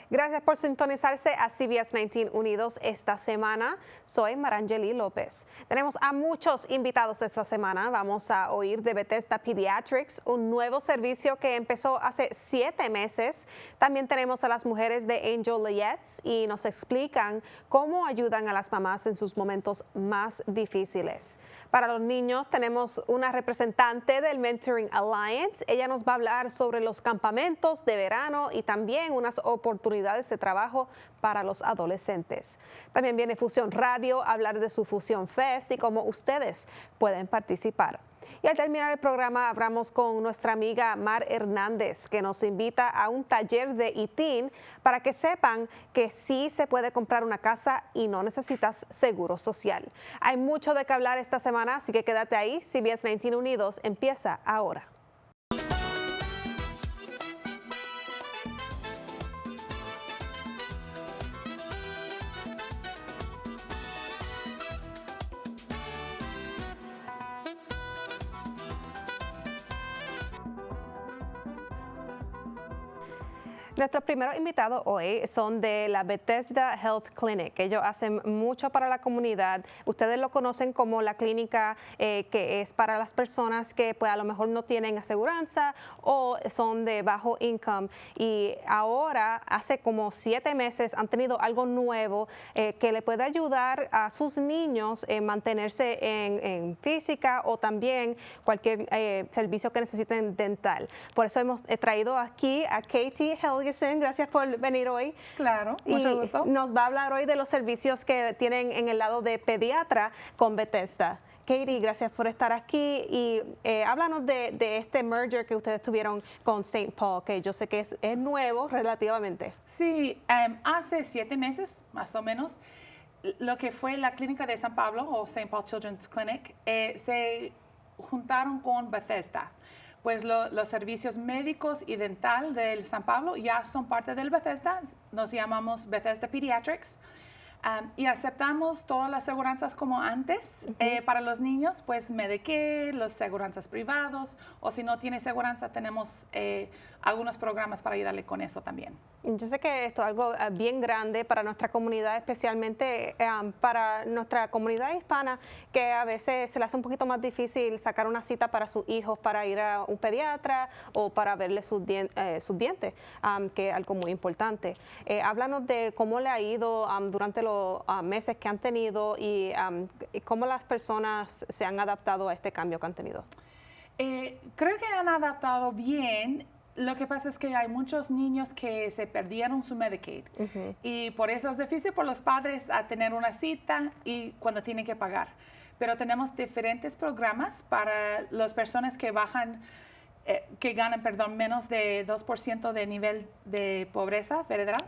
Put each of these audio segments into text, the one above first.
Gracias por sintonizarse a CBS 19 Unidos esta semana. Soy Marangeli López. Tenemos a muchos invitados esta semana. Vamos a oír de Bethesda Pediatrics, un nuevo servicio que empezó hace 7 meses. También tenemos a las mujeres de Angel Leyettes y nos explican cómo ayudan a las mamás en sus momentos más difíciles. Para los niños tenemos una representante del Mentoring Alliance. Ella nos va a hablar sobre los campamentos de verano y también unas oportunidades de trabajo para los adolescentes. También viene Fusión Radio a hablar de su Fusión Fest y cómo ustedes pueden participar. Y al terminar el programa hablamos con nuestra amiga Mar Hernández, que nos invita a un taller de ITIN para que sepan que sí se puede comprar una casa y no necesitas seguro social. Hay mucho de qué hablar esta semana, así que quédate ahí. CBS 19 Unidos empieza ahora. Nuestros primeros invitados hoy son de la Bethesda Health Clinic. Ellos hacen mucho para la comunidad. Ustedes lo conocen como la clínica que es para las personas que pues, a lo mejor no tienen aseguranza o son de bajo income. Y ahora, hace como 7 meses, han tenido algo nuevo que le puede ayudar a sus niños en mantenerse en física o también cualquier servicio que necesiten dental. Por eso hemos traído aquí a Katie Helgeson. Gracias por venir hoy. Claro, mucho gusto. Nos va a hablar hoy de los servicios que tienen en el lado de pediatra con Bethesda. Katie, gracias por estar aquí y háblanos de este merger que ustedes tuvieron con St. Paul, que yo sé que es nuevo relativamente. Sí, hace 7 meses, más o menos, lo que fue la clínica de San Pablo o St. Paul Children's Clinic, se juntaron con Bethesda. Pues los servicios médicos y dental del San Pablo ya son parte del Bethesda, nos llamamos Bethesda Pediatrics. Y aceptamos todas las aseguranzas como antes. Para los niños, pues Medicare, las aseguranzas privados, o si no tiene aseguranza, tenemos algunos programas para ayudarle con eso también. Yo sé que esto es algo bien grande para nuestra comunidad, especialmente para nuestra comunidad hispana, que a veces se le hace un poquito más difícil sacar una cita para sus hijos para ir a un pediatra o para verle sus dientes, que es algo muy importante. Háblanos de cómo le ha ido durante los meses que han tenido y cómo las personas se han adaptado a este cambio que han tenido. Creo que han adaptado bien. Lo que pasa es que hay muchos niños que se perdieron su Medicaid y por eso es difícil por los padres a tener una cita y cuando tienen que pagar. Pero tenemos diferentes programas para las personas que ganan, menos de 2% de nivel de pobreza federal.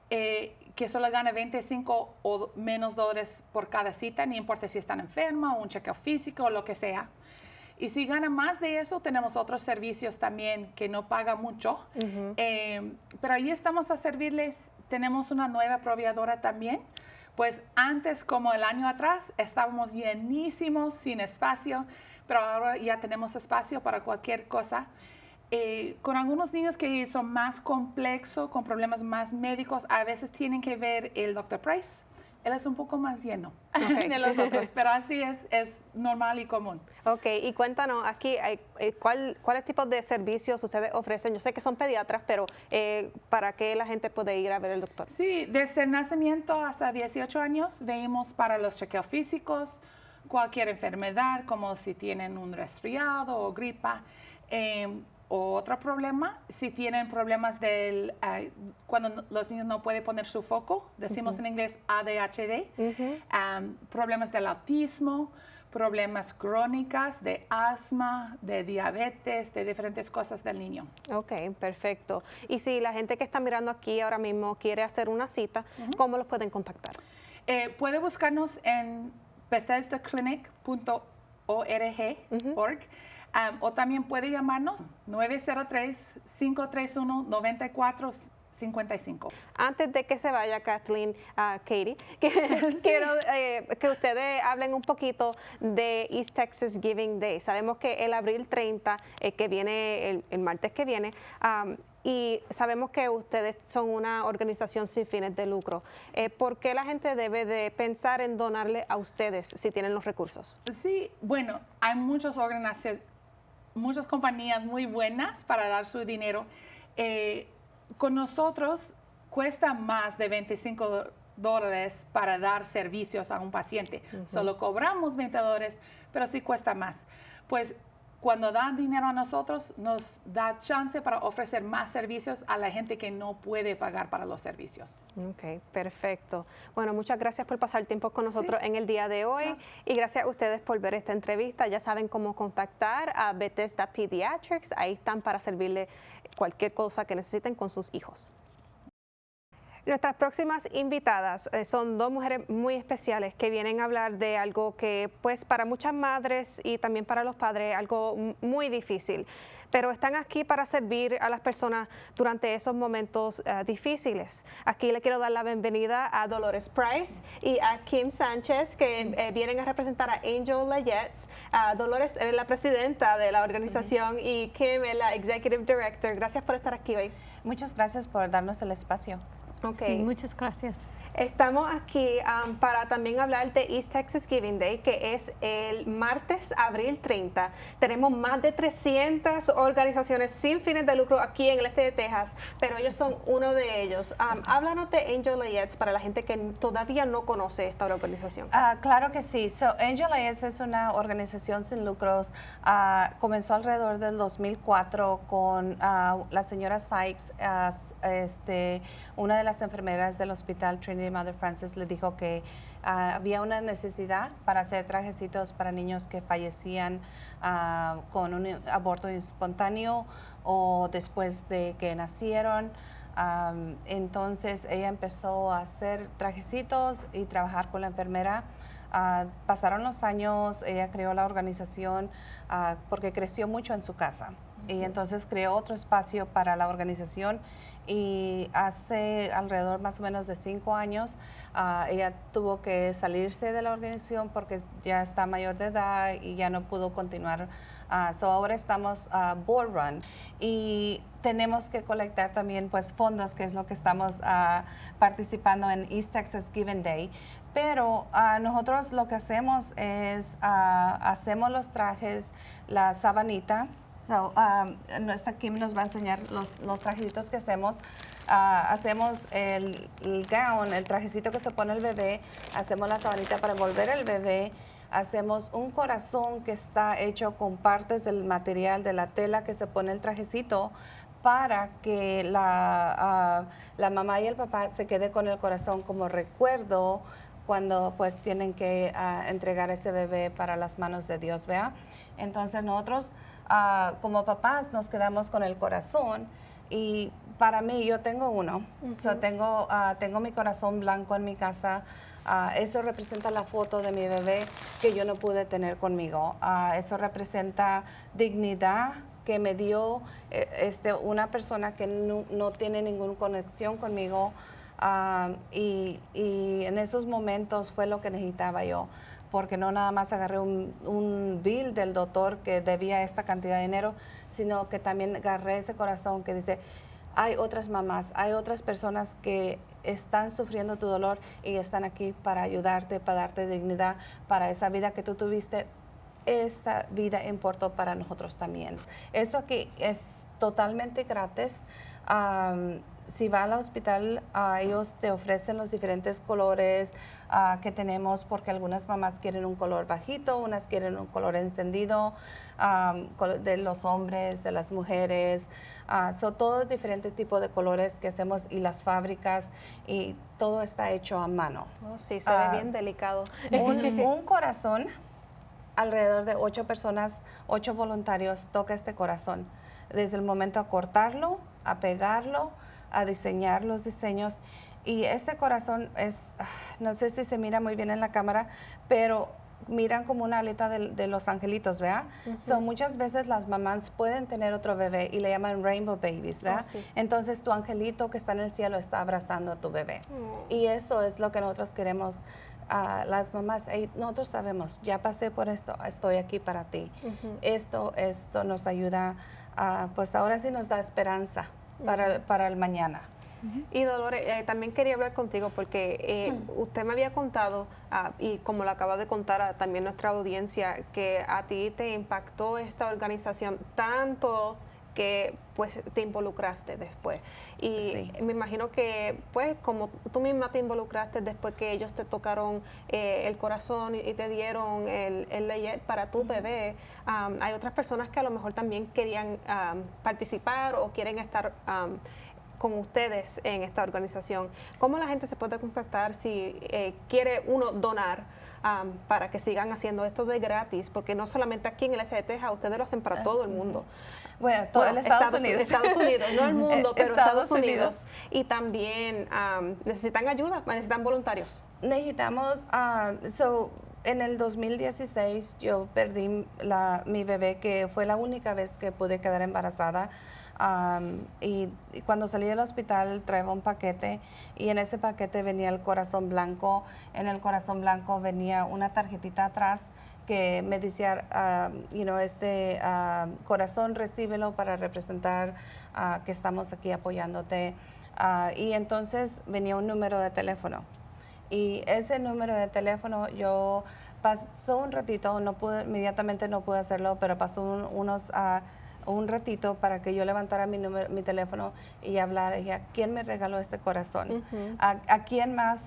Que solo gana 25 o menos dólares por cada cita, ni importa si están enferma o un chequeo físico o lo que sea. Y si gana más de eso, tenemos otros servicios también que no pagan mucho. Pero ahí estamos a servirles. Tenemos una nueva proveedora también. Pues antes, como el año atrás, estábamos llenísimos, sin espacio, pero ahora ya tenemos espacio para cualquier cosa. Con algunos niños que son más complejos, con problemas más médicos, a veces tienen que ver el Dr. Price. Él es un poco más lleno de los otros, pero así es normal y común. Ok, y cuéntanos aquí, ¿cuáles tipos de servicios ustedes ofrecen? Yo sé que son pediatras, pero ¿para qué la gente puede ir a ver al doctor? Sí, desde el nacimiento hasta 18 años vemos para los chequeos físicos, cualquier enfermedad, como si tienen un resfriado o gripa. O otro problema, si tienen problemas cuando los niños no pueden poner su foco, decimos en inglés ADHD, problemas del autismo, problemas crónicos de asma, de diabetes, de diferentes cosas del niño. Ok, perfecto. Y si la gente que está mirando aquí ahora mismo quiere hacer una cita, ¿cómo los pueden contactar? Puede buscarnos en bethesdaclinic.org. O también puede llamarnos 903-531-9455. Antes de que se vaya Kathleen, Katie, quiero que ustedes hablen un poquito de East Texas Giving Day. Sabemos que el abril 30, que viene el martes que viene, y sabemos que ustedes son una organización sin fines de lucro. ¿Por qué la gente debe de pensar en donarle a ustedes si tienen los recursos? Sí, bueno, hay muchas organizaciones, muchas compañías muy buenas para dar su dinero. Con nosotros cuesta más de $25 para dar servicios a un paciente. Solo cobramos $20, pero sí cuesta más. Pues cuando dan dinero a nosotros, nos da chance para ofrecer más servicios a la gente que no puede pagar para los servicios. Ok, perfecto. Bueno, muchas gracias por pasar tiempo con nosotros en el día de hoy y gracias a ustedes por ver esta entrevista. Ya saben cómo contactar a Bethesda Pediatrics. Ahí están para servirle cualquier cosa que necesiten con sus hijos. Nuestras próximas invitadas son dos mujeres muy especiales que vienen a hablar de algo que pues para muchas madres y también para los padres algo muy difícil, pero están aquí para servir a las personas durante esos momentos difíciles. Aquí le quiero dar la bienvenida a Dolores Price y a Kim Sánchez, que vienen a representar a Angel Layets. Dolores es la presidenta de la organización y Kim es la Executive Director. Gracias por estar aquí hoy. Muchas gracias por darnos el espacio. Okay. Sí, muchas gracias. Estamos aquí para también hablar de East Texas Giving Day, que es el martes, abril 30. Tenemos más de 300 organizaciones sin fines de lucro aquí en el este de Texas, pero ellos son uno de ellos. Háblanos de Angel Layets para la gente que todavía no conoce esta organización. Claro que sí. Angel Layets es una organización sin lucros. Comenzó alrededor del 2004 con la señora Sykes, una de las enfermeras del hospital Trinity Mother Frances le dijo que había una necesidad para hacer trajecitos para niños que fallecían con un aborto espontáneo o después de que nacieron. Entonces ella empezó a hacer trajecitos y trabajar con la enfermera. Pasaron los años, ella creó la organización porque creció mucho en su casa. Y entonces creó otro espacio para la organización y hace alrededor más o menos de 5 años ella tuvo que salirse de la organización porque ya está mayor de edad y ya no pudo continuar. Ahora estamos board run y tenemos que colectar también pues fondos, que es lo que estamos participando en East Texas Giving Day. Pero nosotros lo que hacemos es hacemos los trajes, la sabanita. Nuestra Kim nos va a enseñar los trajecitos que hacemos. Hacemos el gown, el trajecito que se pone el bebé. Hacemos la sabanita para envolver el bebé. Hacemos un corazón que está hecho con partes del material de la tela que se pone el trajecito para que la mamá y el papá se quede con el corazón como recuerdo cuando pues tienen que entregar ese bebé para las manos de Dios, ¿vea? Entonces nosotros como papás nos quedamos con el corazón y para mí yo tengo uno. Tengo mi corazón blanco en mi casa. Eso representa la foto de mi bebé que yo no pude tener conmigo. Eso representa dignidad que me dio una persona que no tiene ninguna conexión conmigo. Y en esos momentos fue lo que necesitaba yo, porque no nada más agarré un bill del doctor que debía esta cantidad de dinero, sino que también agarré ese corazón que dice, hay otras mamás, hay otras personas que están sufriendo tu dolor y están aquí para ayudarte, para darte dignidad, para esa vida que tú tuviste. Esta vida importó para nosotros también. Esto aquí es totalmente gratis. Si va al hospital, ellos te ofrecen los diferentes colores que tenemos, porque algunas mamás quieren un color bajito, unas quieren un color encendido, de los hombres, de las mujeres. Son todos diferentes tipos de colores que hacemos y las fábricas, y todo está hecho a mano. Oh, sí, se ve bien delicado. Un corazón, alrededor de 8 personas, 8 voluntarios toca este corazón. Desde el momento a cortarlo, a pegarlo, a diseñar los diseños. Y este corazón es, no sé si se mira muy bien en la cámara, pero miran como una aleta de los angelitos, ¿verdad? Muchas veces las mamás pueden tener otro bebé y le llaman rainbow babies, ¿verdad? Oh, sí. Entonces tu angelito que está en el cielo está abrazando a tu bebé. Y eso es lo que nosotros queremos. Las mamás, nosotros sabemos, ya pasé por esto, estoy aquí para ti. Esto nos ayuda, pues ahora sí nos da esperanza para el mañana. Y Dolores, también quería hablar contigo porque usted me había contado, y como lo acaba de contar a también nuestra audiencia, que a ti te impactó esta organización tanto que pues te involucraste después. Y me imagino que pues como tú misma te involucraste después que ellos te tocaron el corazón y te dieron el Layette para tu bebé, hay otras personas que a lo mejor también querían participar o quieren estar con ustedes en esta organización. ¿Cómo la gente se puede contactar si quiere uno donar para que sigan haciendo esto de gratis? Porque no solamente aquí en el este de Texas, ustedes lo hacen para todo el mundo. Bueno, todo el Estados Unidos. Estados Unidos, no el mundo, pero Estados Unidos. Y también necesitan ayuda, necesitan voluntarios. Necesitamos, en el 2016 yo perdí mi bebé, que fue la única vez que pude quedar embarazada. Y cuando salí del hospital traía un paquete y en ese paquete venía el corazón blanco. En el corazón blanco venía una tarjetita atrás que me decía, corazón, recíbelo para representar que estamos aquí apoyándote. Y entonces venía un número de teléfono. Y ese número de teléfono yo pasó un ratito, inmediatamente no pude hacerlo, pero pasó un ratito para que yo levantara mi teléfono y hablara. Y a quién me regaló este corazón, a quién más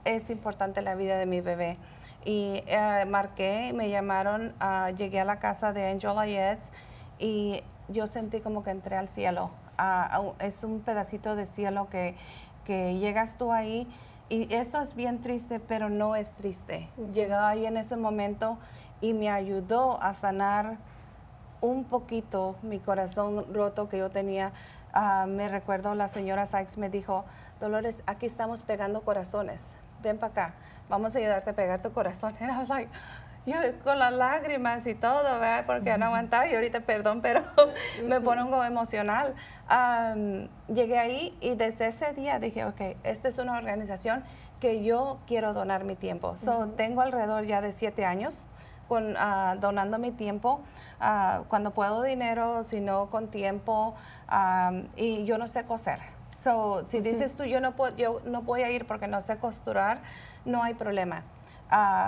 es importante la vida de mi bebé. Y marqué, me llamaron, llegué a la casa de Angel Layette y yo sentí como que entré al cielo. Es un pedacito de cielo que llegas tú ahí. Y esto es bien triste, pero no es triste. Llegué ahí en ese momento y me ayudó a sanar un poquito mi corazón roto que yo tenía. Me recuerdo la señora Sykes me dijo, Dolores, aquí estamos pegando corazones. Ven para acá, vamos a ayudarte a pegar tu corazón. And I was like, yo con las lágrimas y todo, ¿verdad? Porque no aguantaba y ahorita, perdón, pero me pongo emocional. Llegué ahí y desde ese día dije, ok, esta es una organización que yo quiero donar mi tiempo. Tengo alrededor ya de 7 años donando mi tiempo, cuando puedo dinero, si no con tiempo, y yo no sé coser. Si dices tú, yo no voy a ir porque no sé costurar, no hay problema.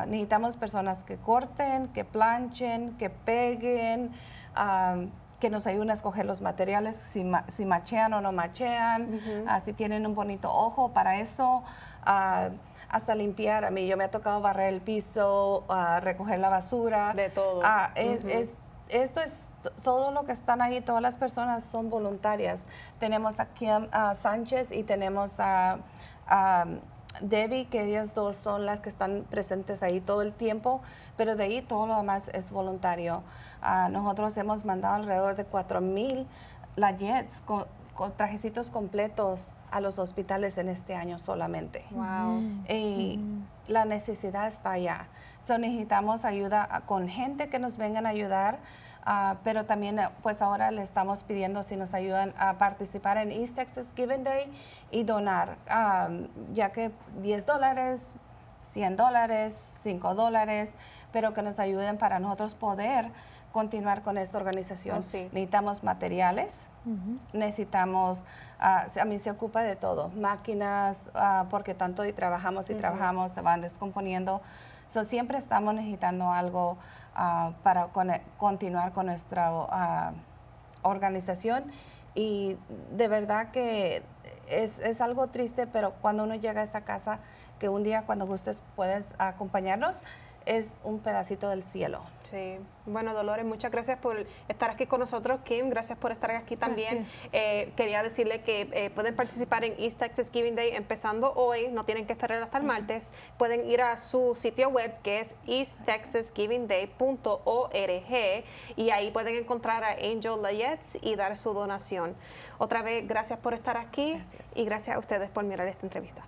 Necesitamos personas que corten, que planchen, que peguen, que nos ayuden a escoger los materiales, si machean o no machean, si tienen un bonito ojo para eso, hasta limpiar. A mí yo me ha tocado barrer el piso, recoger la basura. De todo. Esto es todo lo que están ahí, todas las personas son voluntarias. Tenemos aquí a Sánchez y tenemos a Debbie, que ellas dos son las que están presentes ahí todo el tiempo, pero de ahí todo lo demás es voluntario. Nosotros hemos mandado alrededor de 4,000 Layettes con trajecitos completos a los hospitales en este año solamente. Wow. Y la necesidad está allá. Necesitamos ayuda con gente que nos vengan a ayudar, pero también pues ahora le estamos pidiendo si nos ayudan a participar en East Texas Giving Day y donar, ya que $10, $100, $5, pero que nos ayuden para nosotros poder continuar con esta organización. Necesitamos materiales, necesitamos, a mí se ocupa de todo, máquinas, porque tanto trabajamos, se van descomponiendo. Siempre estamos necesitando algo para continuar con nuestra organización, y de verdad que es algo triste, pero cuando uno llega a esa casa, que un día cuando gustes puedes acompañarnos, es un pedacito del cielo. Sí. Bueno, Dolores, muchas gracias por estar aquí con nosotros. Kim, gracias por estar aquí también. Quería decirle que pueden participar en East Texas Giving Day empezando hoy, no tienen que esperar hasta el martes. Pueden ir a su sitio web, que es easttexasgivingday.org, y ahí pueden encontrar a Angel Layette y dar su donación. Otra vez, gracias por estar aquí. Gracias. Y gracias a ustedes por mirar esta entrevista.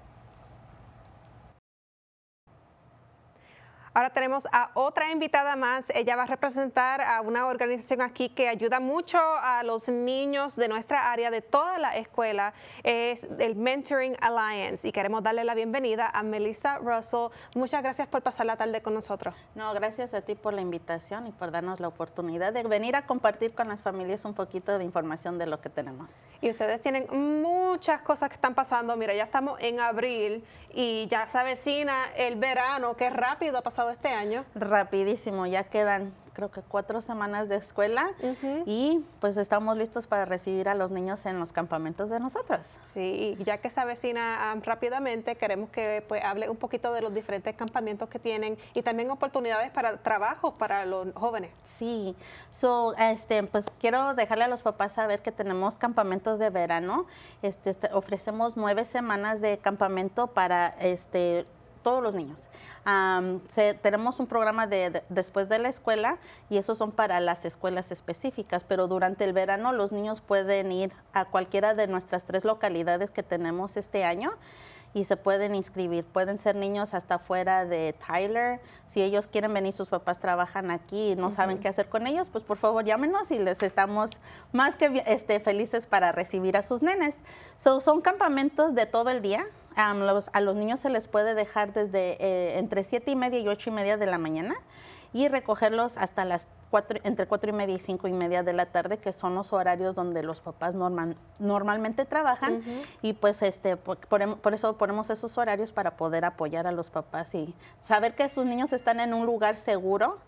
Ahora tenemos a otra invitada más. Ella va a representar a una organización aquí que ayuda mucho a los niños de nuestra área, de toda la escuela. Es el Mentoring Alliance y queremos darle la bienvenida a Melissa Russell. Muchas gracias por pasar la tarde con nosotros. No, gracias a ti por la invitación y por darnos la oportunidad de venir a compartir con las familias un poquito de información de lo que tenemos. Y ustedes tienen muchas cosas que están pasando. Mira, ya estamos en abril y ya se avecina el verano. Qué rápido ha pasado este año. Rapidísimo, ya quedan creo que 4 semanas de escuela y pues estamos listos para recibir a los niños en los campamentos de nosotros. Sí, y ya que se avecina rápidamente, queremos que pues hable un poquito de los diferentes campamentos que tienen y también oportunidades para trabajos para los jóvenes. Sí, pues quiero dejarle a los papás saber que tenemos campamentos de verano. Ofrecemos 9 semanas de campamento para todos los niños. Tenemos un programa después de la escuela y esos son para las escuelas específicas, pero durante el verano los niños pueden ir a cualquiera de nuestras 3 localidades que tenemos este año y se pueden inscribir. Pueden ser niños hasta fuera de Tyler. Si ellos quieren venir, sus papás trabajan aquí y no saben qué hacer con ellos, pues por favor llámenos y les estamos más que felices para recibir a sus nenes. Son campamentos de todo el día. A los niños se les puede dejar desde entre 7:30 y 8:30 de la mañana y recogerlos hasta entre 4:30 y 5:30 de la tarde, que son los horarios donde los papás normalmente trabajan. Y pues por eso ponemos esos horarios para poder apoyar a los papás y saber que sus niños están en un lugar seguro,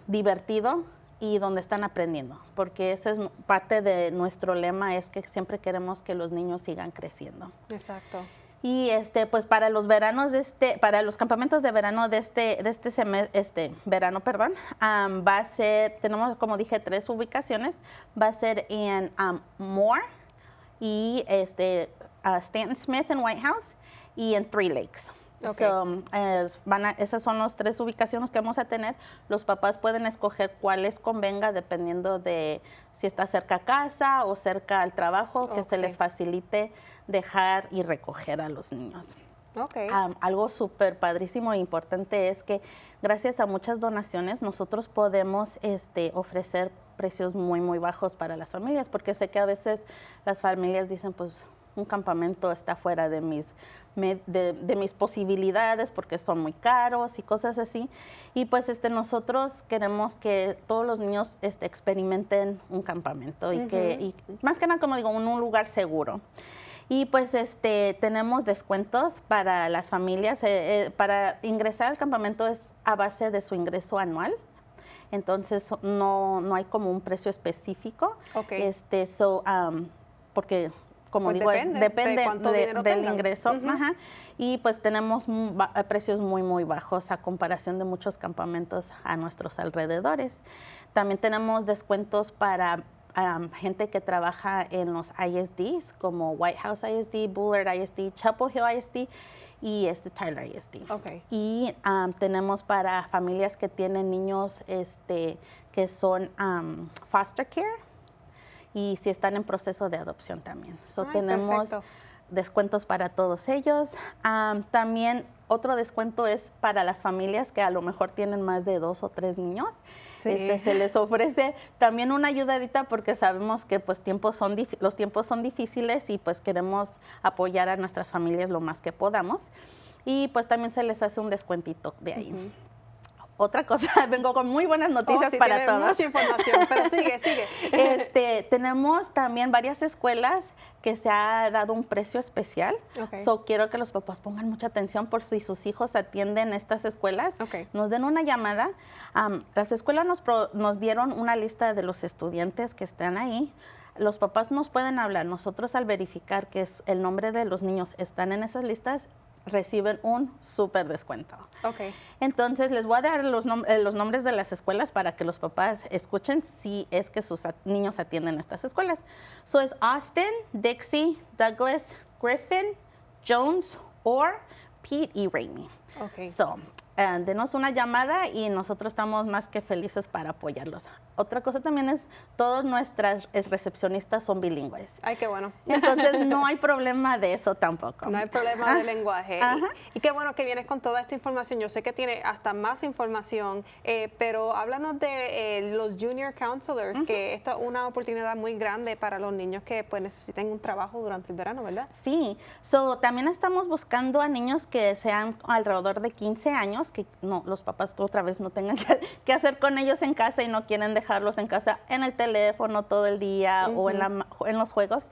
divertido y donde están aprendiendo, porque esa es parte de nuestro lema, es que siempre queremos que los niños sigan creciendo. Exacto. Y pues para los veranos para los campamentos de verano de verano, va a ser, tenemos como dije 3 ubicaciones, va a ser en Moore y Stanton Smith en White House y en Three Lakes. Okay. Esas son las 3 ubicaciones que vamos a tener. Los papás pueden escoger cuál les convenga dependiendo de si está cerca a casa o cerca al trabajo, que se les facilite dejar y recoger a los niños. Okay. Algo súper padrísimo e importante es que gracias a muchas donaciones nosotros podemos ofrecer precios muy, muy bajos para las familias, porque sé que a veces las familias dicen, pues, un campamento está fuera de mis posibilidades porque son muy caros y cosas así. Y pues nosotros queremos que todos los niños experimenten un campamento y más que nada, como digo, un lugar seguro. Y pues tenemos descuentos para las familias. Para ingresar al campamento es a base de su ingreso anual. Entonces no hay como un precio específico. Okay. Porque como pues digo, depende del ingreso. Y pues tenemos precios muy, muy bajos a comparación de muchos campamentos a nuestros alrededores. También tenemos descuentos para gente que trabaja en los ISDs, como White House ISD, Bullard ISD, Chapel Hill ISD y Tyler ISD. Okay. Y tenemos para familias que tienen niños que son foster care, y si están en proceso de adopción también. Tenemos descuentos para todos ellos. También otro descuento es para las familias que a lo mejor tienen más de 2 o 3 niños. Sí. Se les ofrece también una ayudadita porque sabemos que pues los tiempos son difíciles y pues queremos apoyar a nuestras familias lo más que podamos. Y pues también se les hace un descuentito de ahí. Otra cosa, vengo con muy buenas noticias para todos. Mucha información, pero sigue. Tenemos también varias escuelas que se ha dado un precio especial. Okay. Quiero que los papás pongan mucha atención por si sus hijos atienden estas escuelas. Okay. Nos den una llamada. Las escuelas nos dieron una lista de los estudiantes que están ahí. Los papás nos pueden hablar. Nosotros al verificar que el nombre de los niños están en esas listas, reciben un súper descuento. Okay. Entonces, les voy a dar los nombres de las escuelas para que los papás escuchen si es que sus niños atienden a estas escuelas. Es Austin, Dixie, Douglas, Griffin, Jones, Orr, Pete y Ramey. Okay. denos una llamada y nosotros estamos más que felices para apoyarlos. Otra cosa también es, todas nuestras recepcionistas son bilingües. Ay, qué bueno. Entonces no hay problema de eso tampoco. No hay problema de lenguaje. Y qué bueno que vienes con toda esta información. Yo sé que tiene hasta más información, pero háblanos de los Junior Counselors, que esto es una oportunidad muy grande para los niños que pues necesiten un trabajo durante el verano, ¿verdad? Sí, también estamos buscando a niños que sean alrededor de 15 años, que no, los papás otra vez no tengan que hacer con ellos en casa y no quieren dejarlos en casa en el teléfono todo el día o en los juegos.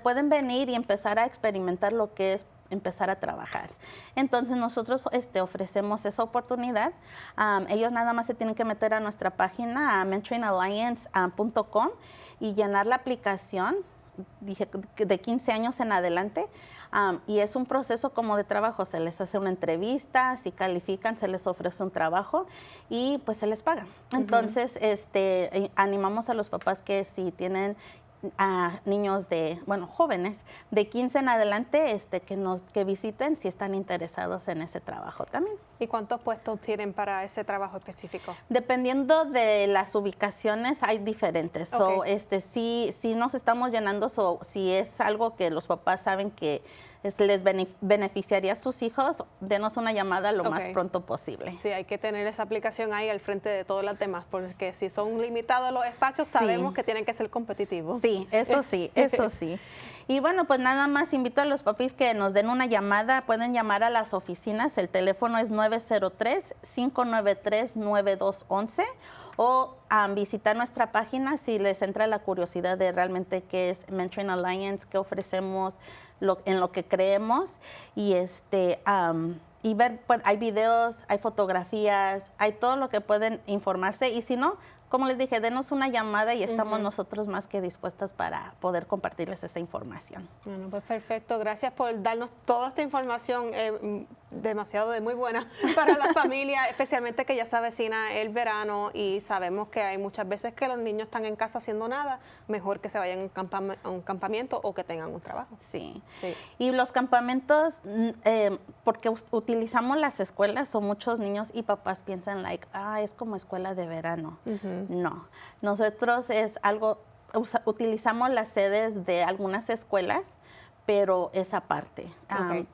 Pueden venir y empezar a experimentar lo que es empezar a trabajar. Entonces nosotros ofrecemos esa oportunidad. Ellos nada más se tienen que meter a nuestra página, a mentoringalliance.com, y llenar la aplicación, dije, de 15 años en adelante. Y es un proceso como de trabajo, se les hace una entrevista, si califican se les ofrece un trabajo y pues se les paga. Entonces, animamos a los papás que si tienen a niños jóvenes de 15 en adelante, que visiten si están interesados en ese trabajo también. ¿Y cuántos puestos tienen para ese trabajo específico? Dependiendo de las ubicaciones, hay diferentes. Okay. Sí nos estamos llenando, si es algo que los papás saben que les beneficiaría a sus hijos, denos una llamada lo más pronto posible. Sí, hay que tener esa aplicación ahí al frente de todas las demás, porque si son limitados los espacios, sabemos que tienen que ser competitivos. Sí, eso sí, eso sí. Y bueno, pues nada más invito a los papis que nos den una llamada, pueden llamar a las oficinas, el teléfono es 903-593-9211, o visitar nuestra página si les entra la curiosidad de realmente qué es Mentoring Alliance, qué ofrecemos, en lo que creemos, y ver, pues, hay videos, hay fotografías, hay todo lo que pueden informarse, y si no, como les dije, denos una llamada y estamos nosotros más que dispuestas para poder compartirles esa información. Bueno, pues perfecto. Gracias por darnos toda esta información, demasiado muy buena para la familia, especialmente que ya se avecina el verano y sabemos que hay muchas veces que los niños están en casa haciendo nada, mejor que se vayan a un campamento o que tengan un trabajo. Sí. Y los campamentos, porque utilizamos las escuelas, o muchos niños y papás piensan es como escuela de verano. No, nosotros utilizamos las sedes de algunas escuelas, pero esa parte.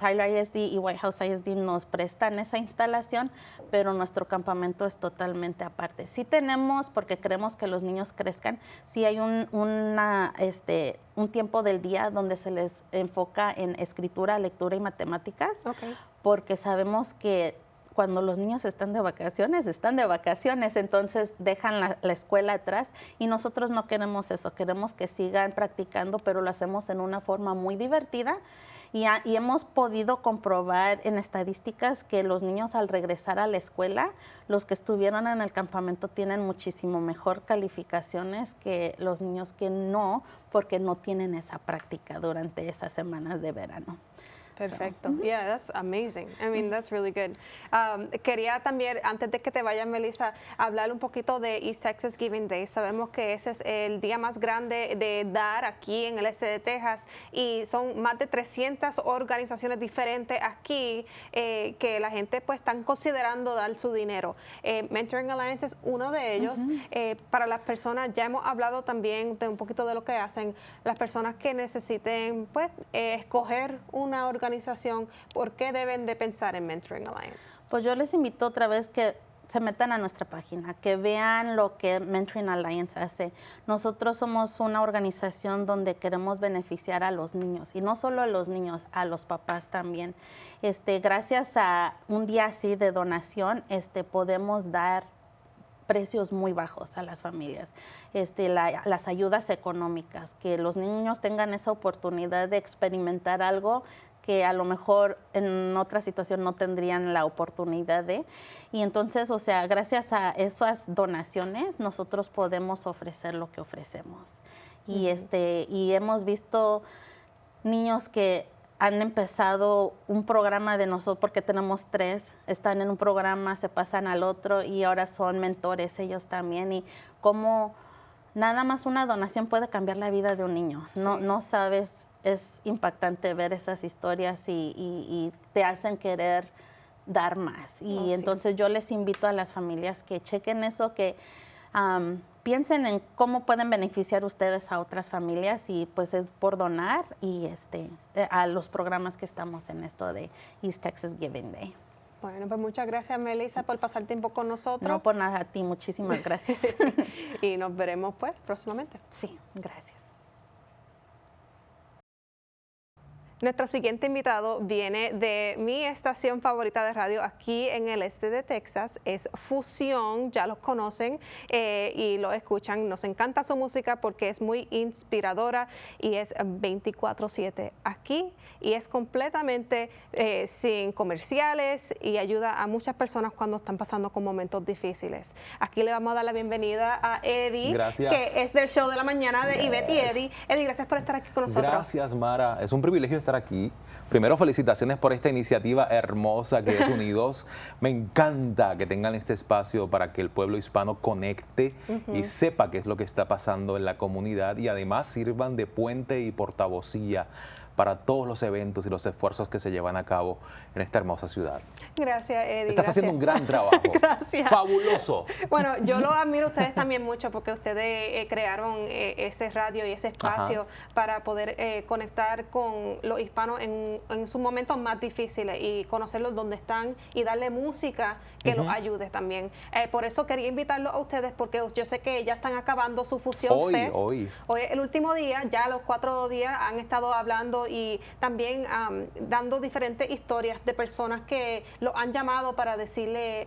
Tyler ISD y White House ISD nos prestan esa instalación, pero nuestro campamento es totalmente aparte. Sí tenemos, porque queremos que los niños crezcan, sí hay un tiempo del día donde se les enfoca en escritura, lectura y matemáticas, porque sabemos que cuando los niños están de vacaciones, entonces dejan la escuela atrás, y nosotros no queremos eso, queremos que sigan practicando, pero lo hacemos en una forma muy divertida, y hemos podido comprobar en estadísticas que los niños al regresar a la escuela, los que estuvieron en el campamento tienen muchísimo mejor calificaciones que los niños que no, porque no tienen esa práctica durante esas semanas de verano. Perfecto. Yeah, that's amazing. I mean, that's really good. Quería también, antes de que te vayas, Melissa, hablar un poquito de East Texas Giving Day. Sabemos que ese es el día más grande de dar aquí en el este de Texas, y son más de 300 organizaciones diferentes aquí que la gente pues están considerando dar su dinero. Mentoring Alliance es uno de ellos. Para las personas, ya hemos hablado también de un poquito de lo que hacen las personas que necesiten pues escoger una organización. ¿Por qué deben de pensar en Mentoring Alliance? Pues yo les invito otra vez que se metan a nuestra página, que vean lo que Mentoring Alliance hace. Nosotros somos una organización donde queremos beneficiar a los niños, y no solo a los niños, a los papás también. Gracias a un día así de donación, podemos dar precios muy bajos a las familias, las ayudas económicas, que los niños tengan esa oportunidad de experimentar algo que a lo mejor en otra situación no tendrían la oportunidad de. Y entonces, gracias a esas donaciones, nosotros podemos ofrecer lo que ofrecemos. Y hemos visto niños que han empezado un programa de nosotros, porque tenemos 3, están en un programa, se pasan al otro y ahora son mentores ellos también. Y cómo nada más una donación puede cambiar la vida de un niño. Sí. No sabes, es impactante ver esas historias y te hacen querer dar más. Y Oh, sí. entonces yo les invito a las familias que chequen eso, que piensen en cómo pueden beneficiar ustedes a otras familias, y pues es por donar y a los programas que estamos en esto de East Texas Giving Day. Bueno, pues muchas gracias, Melissa, por pasar tiempo con nosotros. No por nada, a ti, muchísimas gracias. Y nos veremos pues próximamente. Sí, gracias. Nuestro siguiente invitado viene de mi estación favorita de radio aquí en el este de Texas, es Fusión, ya los conocen y lo escuchan. Nos encanta su música porque es muy inspiradora y es 24/7 aquí y es completamente sin comerciales y ayuda a muchas personas cuando están pasando con momentos difíciles. Aquí le vamos a dar la bienvenida a Eddie, Gracias. que es del show de la mañana de Ivette y Eddie. Eddie, gracias por estar aquí con nosotros. Gracias, Mara. Es un privilegio estar aquí. Primero, felicitaciones por esta iniciativa hermosa que es Unidos. Me encanta que tengan este espacio para que el pueblo hispano conecte y sepa qué es lo que está pasando en la comunidad y además sirvan de puente y portavocía para todos los eventos y los esfuerzos que se llevan a cabo en esta hermosa ciudad. Gracias, Eddie. Estás haciendo un gran trabajo. Gracias. Fabuloso. Bueno, yo lo admiro a ustedes también mucho porque ustedes crearon ese radio y ese espacio para poder conectar con los hispanos en sus momentos más difíciles y conocerlos donde están y darle música que los ayude también. Por eso quería invitarlos a ustedes porque yo sé que ya están acabando su Fusión Fest. Hoy. Hoy es el último día, ya los 4 días han estado hablando y también dando diferentes historias de personas que los han llamado para decirle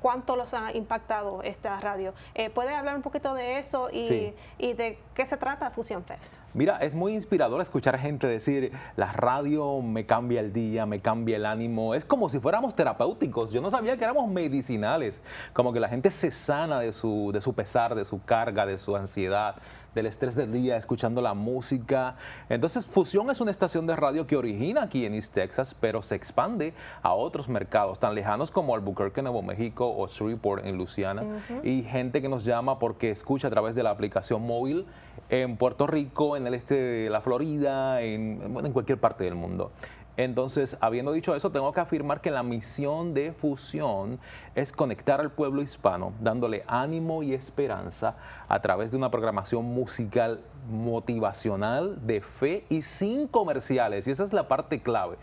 cuánto los ha impactado esta radio. ¿Puede hablar un poquito de eso y de qué se trata Fusión Fest? Mira, es muy inspirador escuchar gente decir, la radio me cambia el día, me cambia el ánimo. Es como si fuéramos terapéuticos. Yo no sabía que éramos medicinales. Como que la gente se sana de su pesar, de su carga, de su ansiedad, del estrés del día, escuchando la música. Entonces, Fusión es una estación de radio que origina aquí en East Texas, pero se expande a otros mercados tan lejanos como Albuquerque, Nuevo México o Shreveport en Luisiana. Y gente que nos llama porque escucha a través de la aplicación móvil en Puerto Rico, en el este de la Florida, en cualquier parte del mundo. Entonces, habiendo dicho eso, tengo que afirmar que la misión de Fusión es conectar al pueblo hispano, dándole ánimo y esperanza a través de una programación musical motivacional, de fe y sin comerciales. Y esa es la parte clave.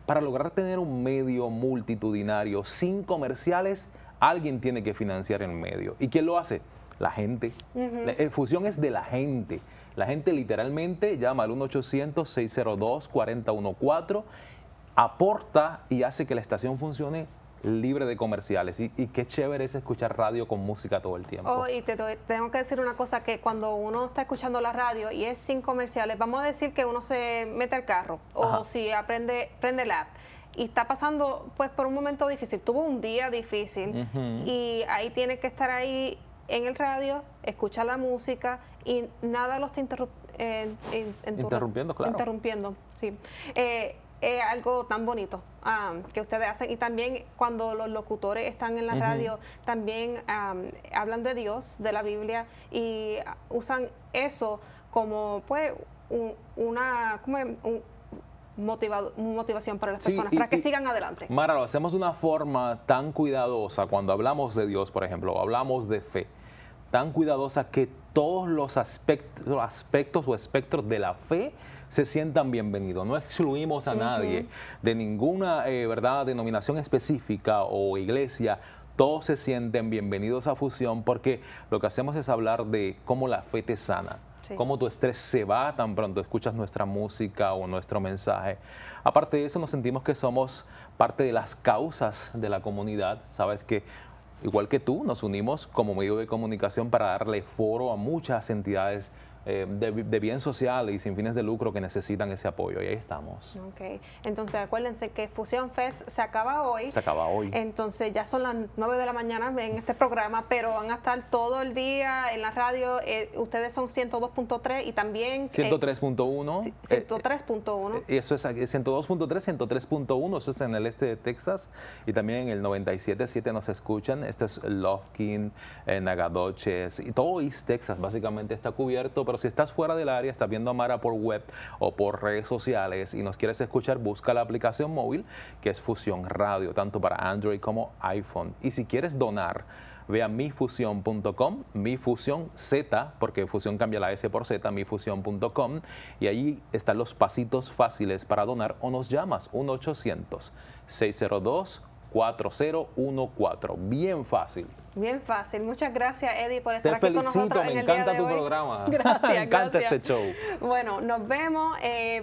Para lograr tener un medio multitudinario sin comerciales, alguien tiene que financiar el medio. ¿Y quién lo hace? La gente. Fusión es de la gente. La gente literalmente llama al 1-800-602-4014, aporta y hace que la estación funcione libre de comerciales. Y qué chévere es escuchar radio con música todo el tiempo. Oh, y tengo que decir una cosa, que cuando uno está escuchando la radio y es sin comerciales, vamos a decir que uno se mete al carro o si prende la app y está pasando pues por un momento difícil, tuvo un día difícil y ahí tiene que estar ahí en el radio, escuchar la música y nada lo está interrumpiendo, claro. Interrumpiendo, sí. Es algo tan bonito que ustedes hacen y también cuando los locutores están en la radio también hablan de Dios, de la Biblia y usan eso como pues motivación para las personas, para que sigan adelante. Mara, lo hacemos de una forma tan cuidadosa cuando hablamos de Dios, por ejemplo, hablamos de fe, tan cuidadosa que todos los aspectos o espectros de la fe se sientan bienvenidos. No excluimos a nadie de ninguna denominación específica o iglesia. Todos se sienten bienvenidos a Fusión porque lo que hacemos es hablar de cómo la fe te sana. Cómo tu estrés se va tan pronto escuchas nuestra música o nuestro mensaje. Aparte de eso, nos sentimos que somos parte de las causas de la comunidad. Sabes que, igual que tú, nos unimos como medio de comunicación para darle foro a muchas entidades de bien social y sin fines de lucro que necesitan ese apoyo. Y ahí estamos. Ok, entonces acuérdense que Fusión Fest se acaba hoy. Se acaba hoy. Entonces ya son las 9 de la mañana en este programa, pero van a estar todo el día en la radio. Ustedes son 102.3 y también... 103.1. 103.1. Y eso es 102.3, 103.1, eso es en el este de Texas. Y también en el 97.7 nos escuchan. Este es Lufkin, Nagadoches y todo East Texas básicamente está cubierto. pero si estás fuera del área, estás viendo a Mara por web o por redes sociales y nos quieres escuchar, busca la aplicación móvil que es Fusión Radio, tanto para Android como iPhone. Y si quieres donar, ve a mifusión.com, mifusión Z, porque Fusión cambia la S por Z, mifusión.com, y ahí están los pasitos fáciles para donar, o nos llamas 1-800-602-4014. Bien fácil. Bien fácil. Muchas gracias, Eddie, por estar Te aquí con felicito, nosotros en me el día encanta de tu hoy. programa. Gracias, Me encanta gracias. este show. Bueno, nos vemos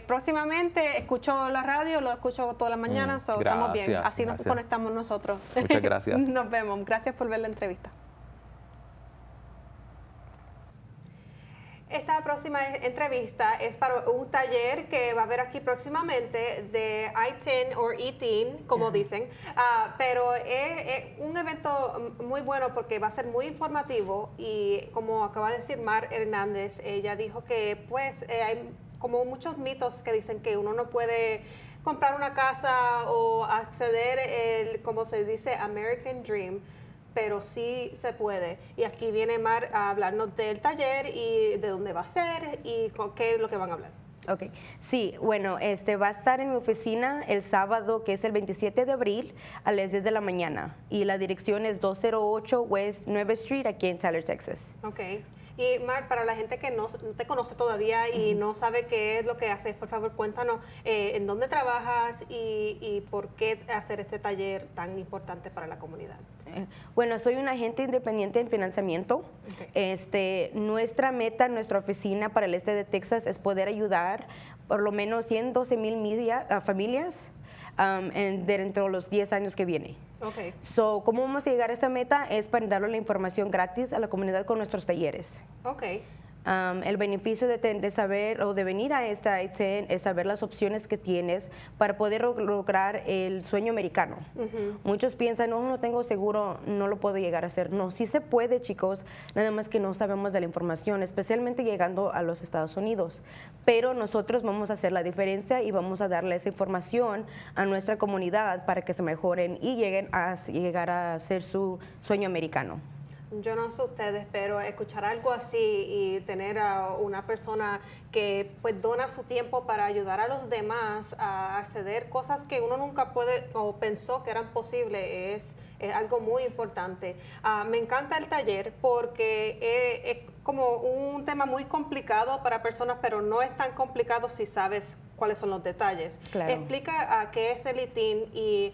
próximamente. Escucho la radio, lo escucho toda la mañana, so estamos bien. Gracias, Así nos gracias. conectamos nosotros. Muchas gracias. Nos vemos. Gracias por ver la entrevista. Esta próxima entrevista es para un taller que va a haber aquí próximamente de I-10 o E-Teen, como dicen, pero es un evento muy bueno porque va a ser muy informativo y como acaba de decir Mar Hernández, ella dijo que pues hay como muchos mitos que dicen que uno no puede comprar una casa o acceder, como se dice, American Dream, pero sí se puede. Y aquí viene Mar a hablarnos del taller y de dónde va a ser y con qué es lo que van a hablar. Ok, sí, bueno, va a estar en mi oficina el sábado, que es el 27 de abril, a las 10 de la mañana. Y la dirección es 208 West 9th Street, aquí en Tyler, Texas. Ok. Y Mar, para la gente que no te conoce todavía y no sabe qué es lo que haces, por favor cuéntanos en dónde trabajas y por qué hacer este taller tan importante para la comunidad. Bueno, soy una agente independiente en financiamiento. Okay. Nuestra meta, nuestra oficina para el este de Texas es poder ayudar por lo menos 112,000 familias dentro de los 10 años que viene. Okay. So, ¿cómo vamos a llegar a esa meta? Es para darle la información gratis a la comunidad con nuestros talleres. Okay. El beneficio de saber o de venir a esta I-10 es saber las opciones que tienes para poder lograr el sueño americano. Muchos piensan, no tengo seguro, no lo puedo llegar a hacer. No, sí se puede, chicos, nada más que no sabemos de la información, especialmente llegando a los Estados Unidos. Pero nosotros vamos a hacer la diferencia y vamos a darle esa información a nuestra comunidad para que se mejoren y lleguen a llegar a hacer su sueño americano. Yo no sé ustedes, pero escuchar algo así y tener a una persona que pues dona su tiempo para ayudar a los demás a acceder a cosas que uno nunca puede o pensó que eran posibles es algo muy importante. Me encanta el taller porque es como un tema muy complicado para personas, pero no es tan complicado si sabes cuáles son los detalles. Claro. Explica qué es el ITIN y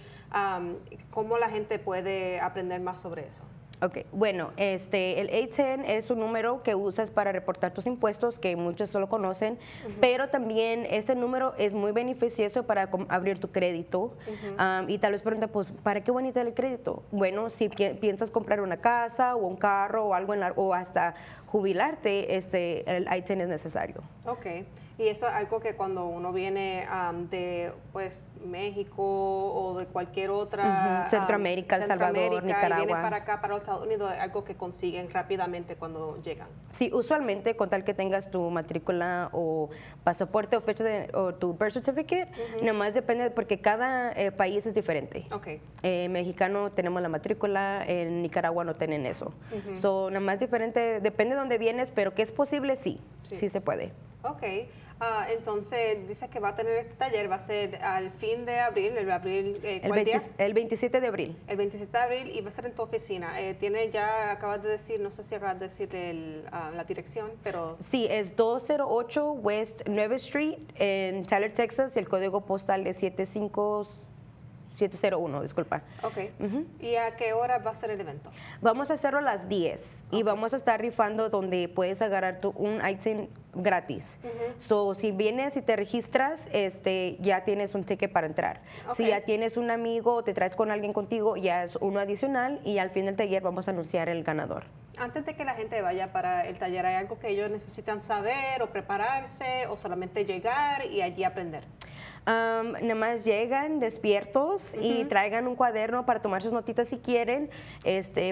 cómo la gente puede aprender más sobre eso. Ok, bueno, el I-10 es un número que usas para reportar tus impuestos, que muchos solo conocen, pero también este número es muy beneficioso para abrir tu crédito. Y tal vez pregunta, pues, ¿para qué bonita el crédito? Bueno, si piensas comprar una casa o un carro o algo o hasta jubilarte, el I-10 es necesario. Ok. Y eso es algo que cuando uno viene de pues México o de cualquier otra Centroamérica, El Salvador, Nicaragua, y viene para acá, para los Estados Unidos, es algo que consiguen rápidamente cuando llegan. Sí, usualmente con tal que tengas tu matrícula o pasaporte o fecha o tu birth certificate, nomás depende porque cada país es diferente. Okay. Mexicano tenemos la matrícula, en Nicaragua no tienen eso. So, nomás diferente, depende de dónde vienes, pero que es posible, sí se puede. Ok. Entonces, dice que va a tener este taller, va a ser al fin de abril, ¿cuál día? El 27 de abril. El 27 de abril y va a ser en tu oficina. Tiene ya, acabas de decir, no sé si acabas de decir la dirección, pero... Sí, es 208 West 9th Street en Tyler, Texas, y el código postal es 701, disculpa. Ok. ¿Y a qué hora va a ser el evento? Vamos a hacerlo a las 10 y vamos a estar rifando donde puedes agarrar un I-10 gratis. So, si vienes y te registras, ya tienes un ticket para entrar. Si ya tienes un amigo o te traes con alguien contigo, ya es uno adicional y al fin del taller vamos a anunciar el ganador. Antes de que la gente vaya para el taller, ¿hay algo que ellos necesitan saber o prepararse o solamente llegar y allí aprender? Nada más llegan despiertos y traigan un cuaderno para tomar sus notitas si quieren.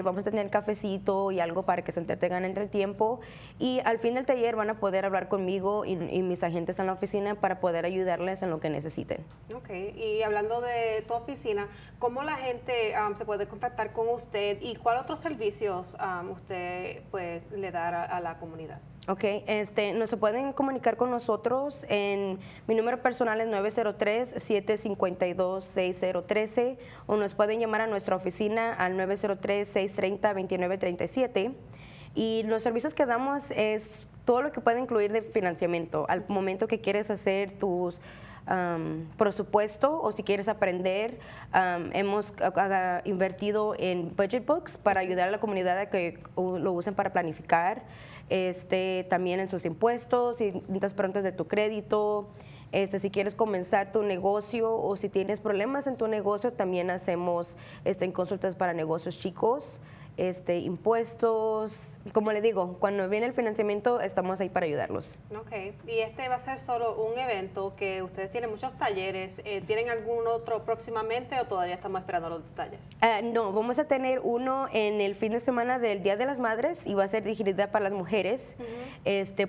Vamos a tener cafecito y algo para que se entretengan entre el tiempo. Y al fin del taller van a poder hablar conmigo y mis agentes en la oficina para poder ayudarles en lo que necesiten. Ok, y hablando de tu oficina, ¿cómo la gente se puede contactar con usted y cuáles otros servicios usted pues, le da a la comunidad? Ok, nos se pueden comunicar con nosotros mi número personal es 903-752-6013 o nos pueden llamar a nuestra oficina al 903-630-2937 y los servicios que damos es todo lo que puede incluir de financiamiento al momento que quieres hacer tus presupuesto o si quieres aprender, hemos invertido en budget books para ayudar a la comunidad a que lo usen para planificar, también en sus impuestos, si necesitas preguntas de tu crédito, si quieres comenzar tu negocio o si tienes problemas en tu negocio, también hacemos consultas para negocios chicos, impuestos. Como le digo, cuando viene el financiamiento estamos ahí para ayudarlos. Ok, y va a ser solo un evento que ustedes tienen muchos talleres. ¿Tienen algún otro próximamente o todavía estamos esperando los detalles? No, vamos a tener uno en el fin de semana del Día de las Madres y va a ser dirigida para las mujeres.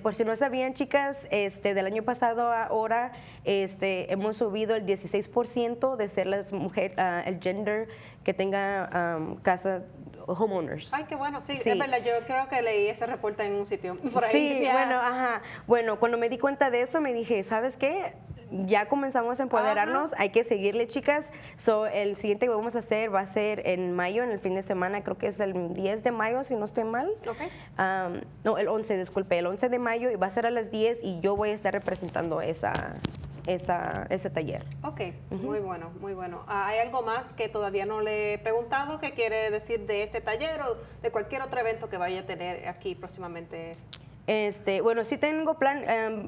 Por si no sabían, chicas, del año pasado a ahora hemos subido el 16% de ser las mujeres, el gender que tenga casas homeowners. Ay, qué bueno, sí, es verdad, yo creo que leí ese reporte en un sitio por ahí. Sí, bueno, bueno, cuando me di cuenta de eso me dije, ¿sabes qué? Ya comenzamos a empoderarnos, hay que seguirle, chicas. El siguiente que vamos a hacer va a ser en mayo, en el fin de semana, creo que es el 10 de mayo, si no estoy mal. Okay. No, el 11, disculpe, el 11 de mayo y va a ser a las 10 y yo voy a estar representando ese taller. Ok, muy bueno, muy bueno. ¿Hay algo más que todavía no le he preguntado que quiere decir de este taller o de cualquier otro evento que vaya a tener aquí próximamente? Bueno, sí tengo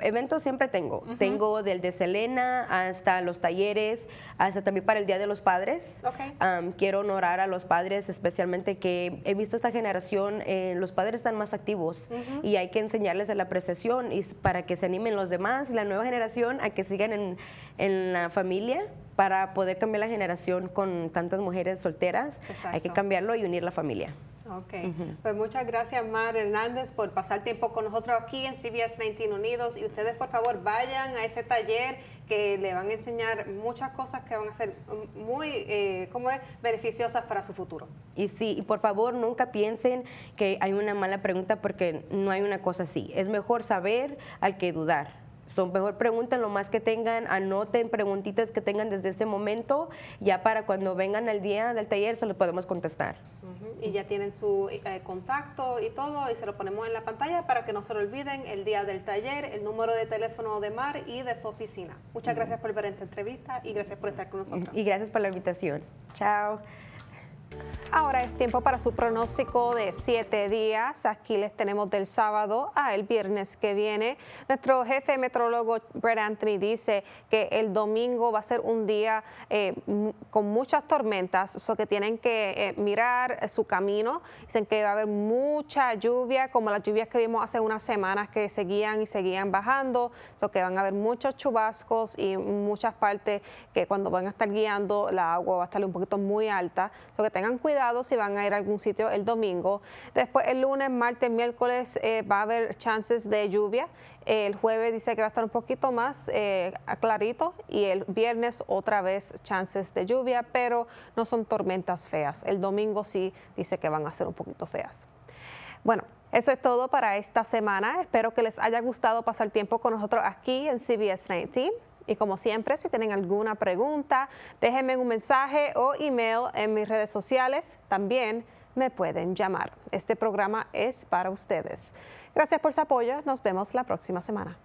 eventos siempre tengo. Tengo del Selena hasta los talleres, hasta también para el Día de los Padres. Okay. Quiero honorar a los padres, especialmente que he visto esta generación, los padres están más activos y hay que enseñarles a la apreciación y para que se animen los demás, la nueva generación, a que sigan en la familia para poder cambiar la generación con tantas mujeres solteras. Exacto. Hay que cambiarlo y unir la familia. Ok, pues muchas gracias Mar Hernández por pasar tiempo con nosotros aquí en CBS 19 Unidos y ustedes por favor vayan a ese taller que le van a enseñar muchas cosas que van a ser muy beneficiosas para su futuro. Y sí, y por favor nunca piensen que hay una mala pregunta porque no hay una cosa así. Es mejor saber al que dudar. Mejor pregunten lo más que tengan, anoten preguntitas que tengan desde ese momento, ya para cuando vengan al día del taller se los podemos contestar. Y ya tienen su contacto y todo, y se lo ponemos en la pantalla para que no se lo olviden el día del taller, el número de teléfono de Mar y de su oficina. Muchas gracias por ver esta entrevista y gracias por estar con nosotros. Y gracias por la invitación. Chao. Ahora es tiempo para su pronóstico de 7 días. Aquí les tenemos del sábado a el viernes que viene. Nuestro jefe meteorólogo Brett Anthony dice que el domingo va a ser un día con muchas tormentas, so que tienen que mirar su camino. Dicen que va a haber mucha lluvia, como las lluvias que vimos hace unas semanas que seguían y seguían bajando, so que van a haber muchos chubascos y muchas partes que cuando van a estar guiando la agua va a estar un poquito muy alta, so que tengan cuidado si van a ir a algún sitio el domingo. Después el lunes, martes, miércoles va a haber chances de lluvia. El jueves dice que va a estar un poquito más clarito y el viernes otra vez chances de lluvia, pero no son tormentas feas. El domingo sí dice que van a ser un poquito feas. Bueno, eso es todo para esta semana. Espero que les haya gustado pasar tiempo con nosotros aquí en CBS 19. Y como siempre, si tienen alguna pregunta, déjenme un mensaje o email en mis redes sociales. También me pueden llamar. Este programa es para ustedes. Gracias por su apoyo. Nos vemos la próxima semana.